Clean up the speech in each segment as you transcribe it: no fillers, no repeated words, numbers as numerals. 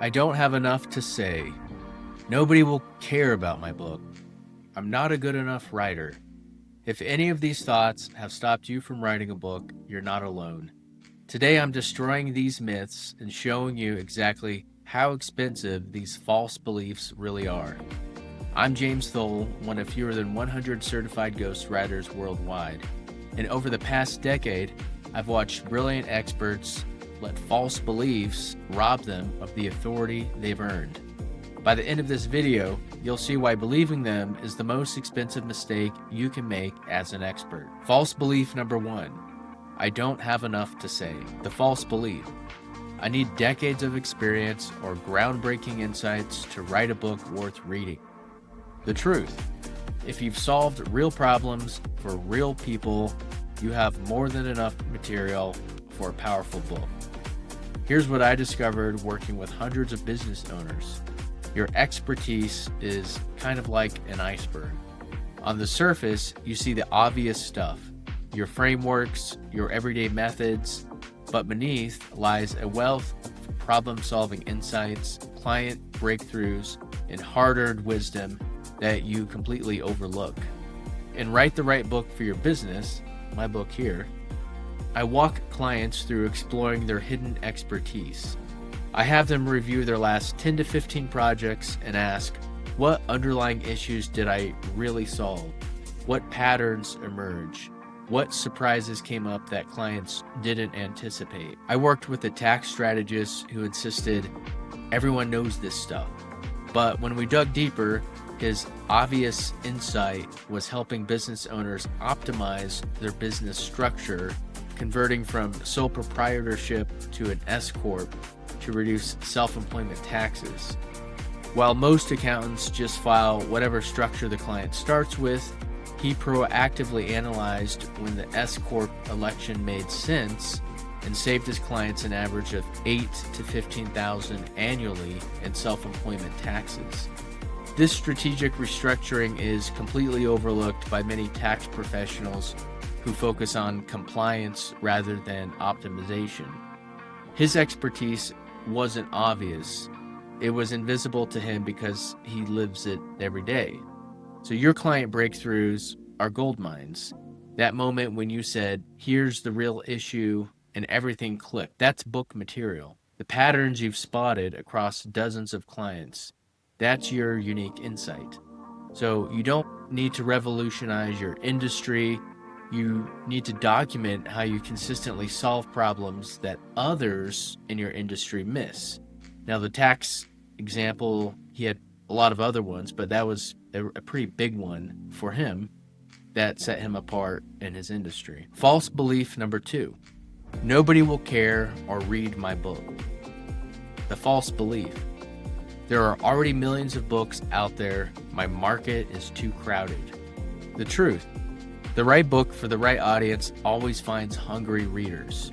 I don't have enough to say. Nobody will care about my book. I'm not a good enough writer. If any of these thoughts have stopped you from writing a book, you're not alone. Today I'm destroying these myths and showing you exactly how expensive these false beliefs really are. I'm James Thole, one of fewer than 100 certified ghostwriters worldwide, and over the past decade, I've watched brilliant experts let false beliefs rob them of the authority they've earned. By the end of this video, you'll see why believing them is the most expensive mistake you can make as an expert. False belief number 1. I don't have enough to say. The false belief. I need decades of experience or groundbreaking insights to write a book worth reading. The truth. If you've solved real problems for real people, you have more than enough material for a powerful book. Here's what I discovered working with hundreds of business owners. Your expertise is kind of like an iceberg. On the surface, you see the obvious stuff, your frameworks, your everyday methods, but beneath lies a wealth of problem-solving insights, client breakthroughs, and hard-earned wisdom that you completely overlook. In Write the Right Book for Your Business, my book here, I walk clients through exploring their hidden expertise. I have them review their last 10 to 15 projects and ask, what underlying issues did I really solve? What patterns emerge? What surprises came up that clients didn't anticipate? I worked with a tax strategist who insisted everyone knows this stuff. But when we dug deeper, his obvious insight was helping business owners optimize their business structure, converting from sole proprietorship to an S-corp to reduce self-employment taxes. While most accountants just file whatever structure the client starts with, he proactively analyzed when the S-corp election made sense and saved his clients an average of $8,000 to $15,000 annually in self-employment taxes. This strategic restructuring is completely overlooked by many tax professionals who focus on compliance rather than optimization. His expertise wasn't obvious. It was invisible to him because he lives it every day. So your client breakthroughs are gold mines. That moment when you said, here's the real issue, and everything clicked. That's book material. The patterns you've spotted across dozens of clients, that's your unique insight. So you don't need to revolutionize your industry. You need to document how you consistently solve problems that others in your industry miss. Now, the tax example, he had a lot of other ones, but that was a pretty big one for him that set him apart in his industry. False belief number 2. Nobody will care or read my book. The false belief. There are already millions of books out there. My market is too crowded. The truth. The right book for the right audience always finds hungry readers.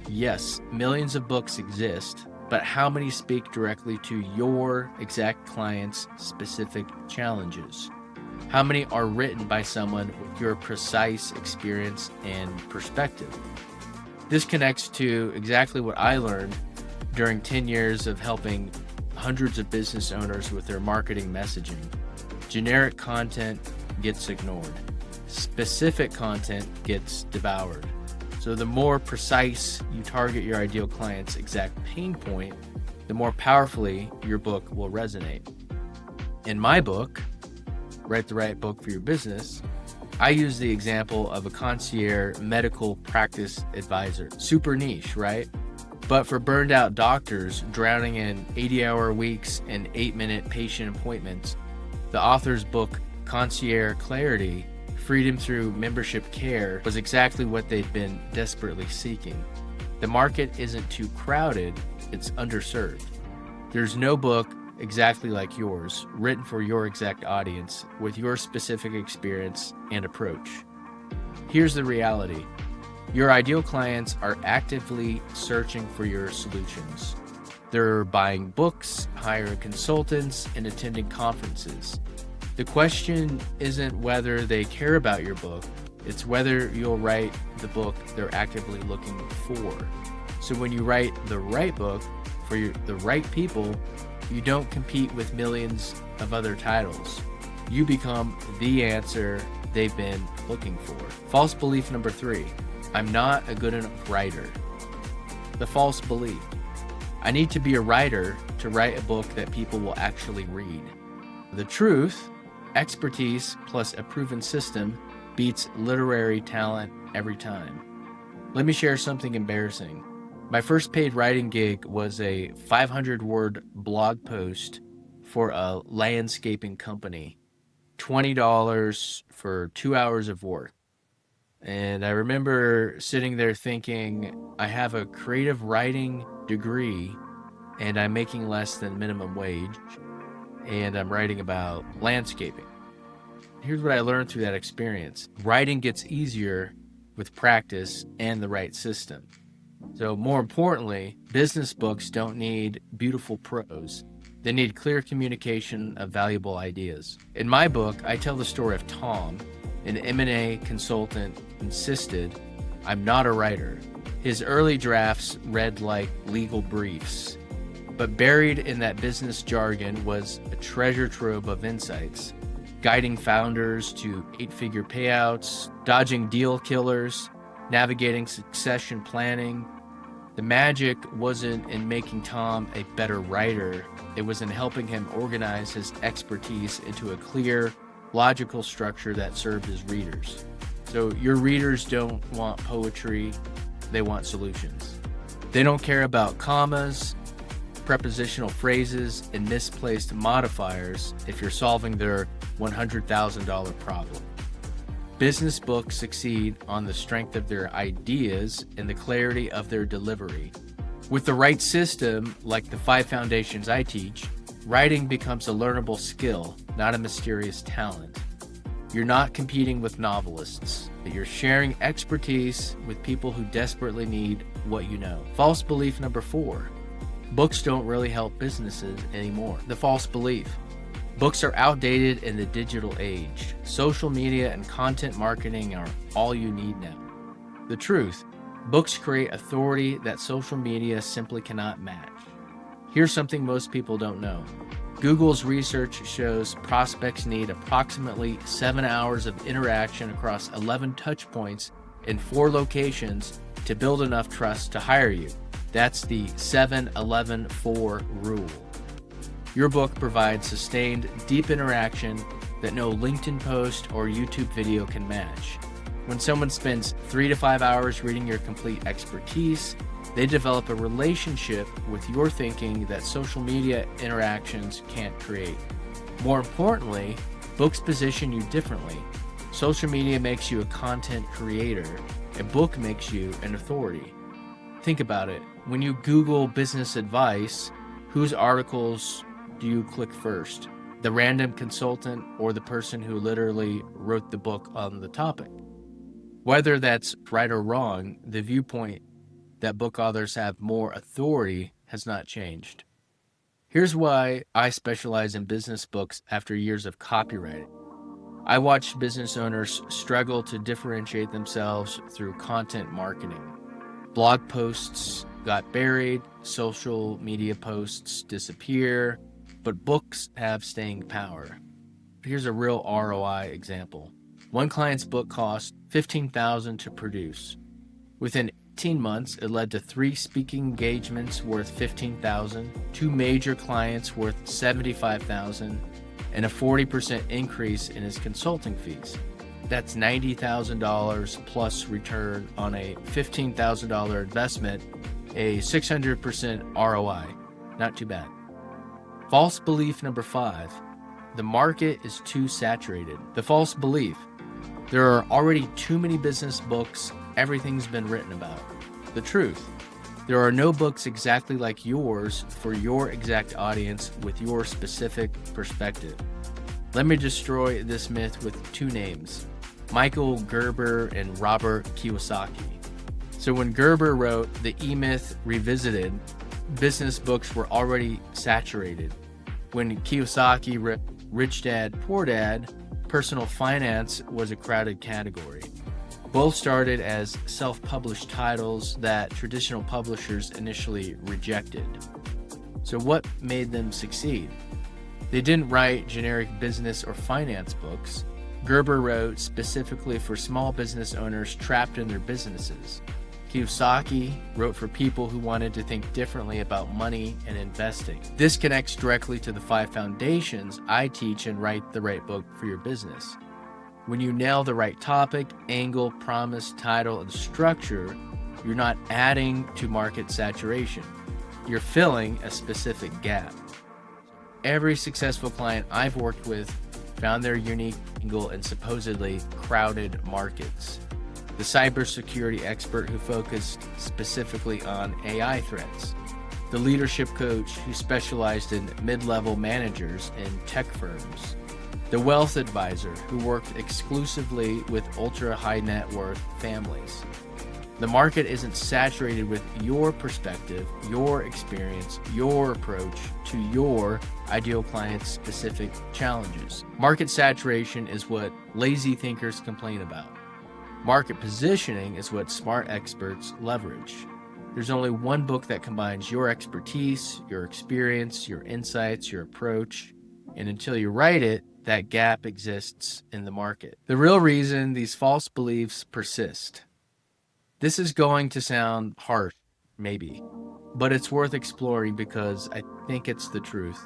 Yes, millions of books exist, but how many speak directly to your exact client's specific challenges? How many are written by someone with your precise experience and perspective? This connects to exactly what I learned during 10 years of helping hundreds of business owners with their marketing messaging. Generic content gets ignored. Specific content gets devoured. So the more precise you target your ideal client's exact pain point, the more powerfully your book will resonate. In my book, Write the Right Book for Your Business, I use the example of a concierge medical practice advisor. Super niche, right? But for burned out doctors drowning in 80-hour weeks and 8-minute patient appointments, the author's book, Concierge Clarity, Freedom Through Membership Care, was exactly what they'd been desperately seeking. The market isn't too crowded, it's underserved. There's no book exactly like yours, written for your exact audience, with your specific experience and approach. Here's the reality. Your ideal clients are actively searching for your solutions. They're buying books, hiring consultants, and attending conferences. The question isn't whether they care about your book, it's whether you'll write the book they're actively looking for. So when you write the right book, the right people, you don't compete with millions of other titles. You become the answer they've been looking for. False belief number 3, I'm not a good enough writer. The false belief. I need to be a writer to write a book that people will actually read. The truth, expertise plus a proven system beats literary talent every time. Let me share something embarrassing. My first paid writing gig was a 500-word blog post for a landscaping company. $20 for 2 hours of work. And I remember sitting there thinking, I have a creative writing degree and I'm making less than minimum wage and I'm writing about landscaping. Here's what I learned through that experience. Writing gets easier with practice and the right system. So more importantly, business books don't need beautiful prose. They need clear communication of valuable ideas. In my book, I tell the story of Tom, an M&A consultant, insisted, I'm not a writer. His early drafts read like legal briefs, but buried in that business jargon was a treasure trove of insights, guiding founders to 8-figure payouts, dodging deal killers, navigating succession planning. The magic wasn't in making Tom a better writer. It was in helping him organize his expertise into a clear, logical structure that served his readers. So your readers don't want poetry, they want solutions. They don't care about commas, prepositional phrases, and misplaced modifiers if you're solving their $100,000 problem. Business books succeed on the strength of their ideas and the clarity of their delivery. With the right system, like the 5 foundations I teach, writing becomes a learnable skill, not a mysterious talent. You're not competing with novelists, but you're sharing expertise with people who desperately need what you know. False belief number 4. Books don't really help businesses anymore. The false belief. Books are outdated in the digital age. Social media and content marketing are all you need now. The truth. Books create authority that social media simply cannot match. Here's something most people don't know. Google's research shows prospects need approximately 7 hours of interaction across 11 touch points in 4 locations to build enough trust to hire you. That's the 7-11-4 rule. Your book provides sustained, deep interaction that no LinkedIn post or YouTube video can match. When someone spends 3 to 5 hours reading your complete expertise, they develop a relationship with your thinking that social media interactions can't create. More importantly, books position you differently. Social media makes you a content creator. A book makes you an authority. Think about it. When you Google business advice, whose articles do you click first? The random consultant or the person who literally wrote the book on the topic? Whether that's right or wrong, the viewpoint that book authors have more authority has not changed. Here's why I specialize in business books after years of copywriting. I watched business owners struggle to differentiate themselves through content marketing. Blog posts got buried, social media posts disappear, but books have staying power. Here's a real ROI example. One client's book cost $15,000 to produce. Within 18 months, it led to 3 speaking engagements worth $15,000, 2 major clients worth $75,000, and a 40% increase in his consulting fees. That's $90,000 plus return on a $15,000 investment, a 600% ROI. Not too bad. False belief number 5. The market is too saturated. The false belief. There are already too many business books. Everything's been written about. The truth. There are no books exactly like yours for your exact audience with your specific perspective. Let me destroy this myth with 2 names. Michael Gerber and Robert Kiyosaki. So when Gerber wrote The E-Myth Revisited, business books were already saturated. When Kiyosaki wrote Rich Dad, Poor Dad, personal finance was a crowded category. Both started as self-published titles that traditional publishers initially rejected. So what made them succeed? They didn't write generic business or finance books. Gerber wrote specifically for small business owners trapped in their businesses. Kiyosaki wrote for people who wanted to think differently about money and investing. This connects directly to the 5 foundations I teach and Write the Right Book for Your Business. When you nail the right topic, angle, promise, title, and structure, you're not adding to market saturation. You're filling a specific gap. Every successful client I've worked with found their unique angle in supposedly crowded markets. The cybersecurity expert who focused specifically on AI threats. The leadership coach who specialized in mid-level managers in tech firms. The wealth advisor who worked exclusively with ultra-high net worth families. The market isn't saturated with your perspective, your experience, your approach to your ideal client's specific challenges. Market saturation is what lazy thinkers complain about. Market positioning is what smart experts leverage. There's only one book that combines your expertise, your experience, your insights, your approach, and until you write it, that gap exists in the market. The real reason these false beliefs persist. This is going to sound harsh, maybe, but it's worth exploring because I think it's the truth.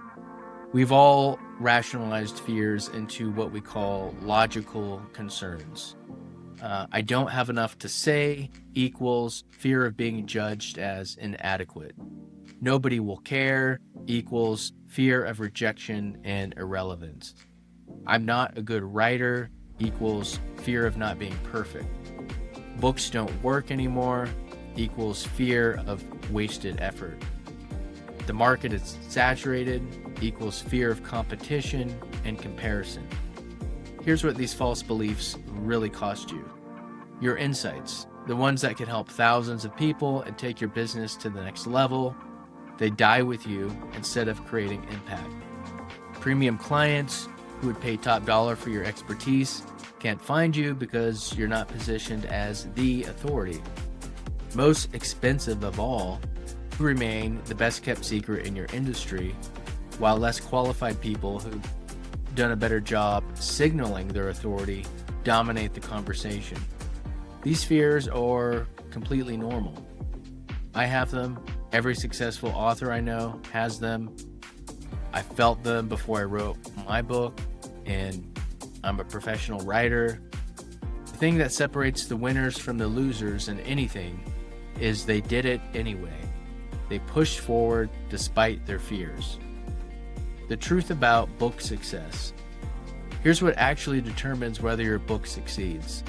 We've all rationalized fears into what we call logical concerns. I don't have enough to say equals fear of being judged as inadequate. Nobody will care equals fear of rejection and irrelevance. I'm not a good writer equals fear of not being perfect. Books don't work anymore equals fear of wasted effort. The market is saturated equals fear of competition and comparison. Here's what these false beliefs really cost you. Your insights, the ones that can help thousands of people and take your business to the next level, they die with you instead of creating impact. Premium clients who would pay top dollar for your expertise can't find you because you're not positioned as the authority. Most expensive of all, you remain the best kept secret in your industry, while less qualified people who've done a better job signaling their authority dominate the conversation. These fears are completely normal. I have them. Every successful author I know has them. I felt them before I wrote my book, and I'm a professional writer. The thing that separates the winners from the losers in anything is they did it anyway. They pushed forward despite their fears. The truth about book success. Here's what actually determines whether your book succeeds.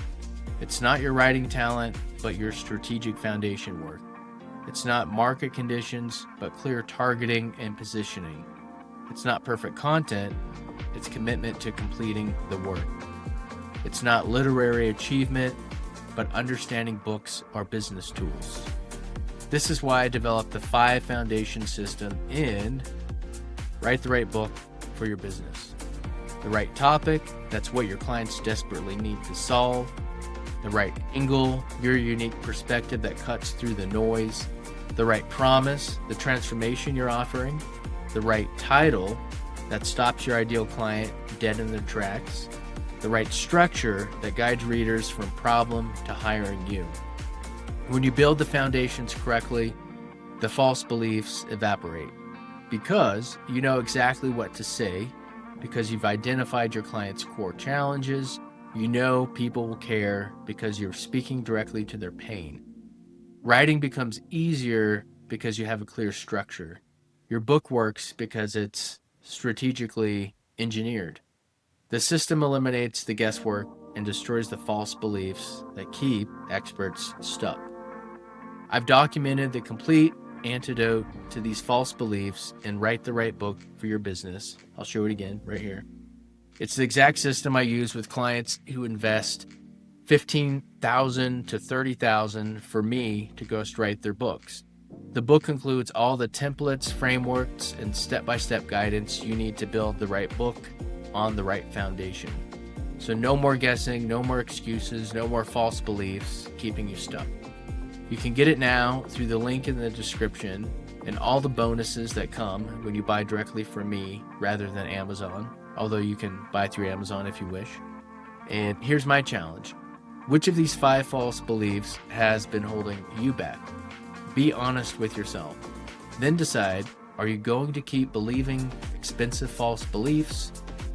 It's not your writing talent, but your strategic foundation work. It's not market conditions, but clear targeting and positioning. It's not perfect content, it's commitment to completing the work. It's not literary achievement, but understanding books are business tools. This is why I developed the 5 foundation system in Write the Right Book for Your Business. The right topic, that's what your clients desperately need to solve. The right angle, your unique perspective that cuts through the noise. The right promise, the transformation you're offering. The right title, that stops your ideal client dead in their tracks. The right structure that guides readers from problem to hiring you. When you build the foundations correctly, the false beliefs evaporate because you know exactly what to say, because you've identified your client's core challenges. You know people will care because you're speaking directly to their pain. Writing becomes easier because you have a clear structure. Your book works because it's strategically engineered. The system eliminates the guesswork and destroys the false beliefs that keep experts stuck. I've documented the complete antidote to these false beliefs in Write the Right Book for Your Business. I'll show it again right here. It's the exact system I use with clients who invest $15,000 to $30,000 for me to ghostwrite their books. The book includes all the templates, frameworks, and step-by-step guidance you need to build the right book on the right foundation. So no more guessing, no more excuses, no more false beliefs keeping you stuck. You can get it now through the link in the description. and all the bonuses that come when you buy directly from me rather than Amazon, although you can buy through Amazon if you wish. And here's my challenge. Which of these 5 false beliefs has been holding you back? Be honest with yourself. Then decide, are you going to keep believing expensive false beliefs,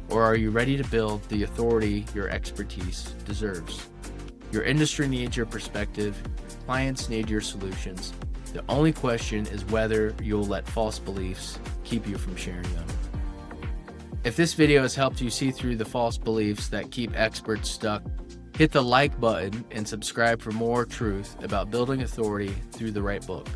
or are you ready to build the authority your expertise deserves? Your industry needs your perspective, clients need your solutions. The only question is whether you'll let false beliefs keep you from sharing them. If this video has helped you see through the false beliefs that keep experts stuck, hit the like button and subscribe for more truth about building authority through the right book.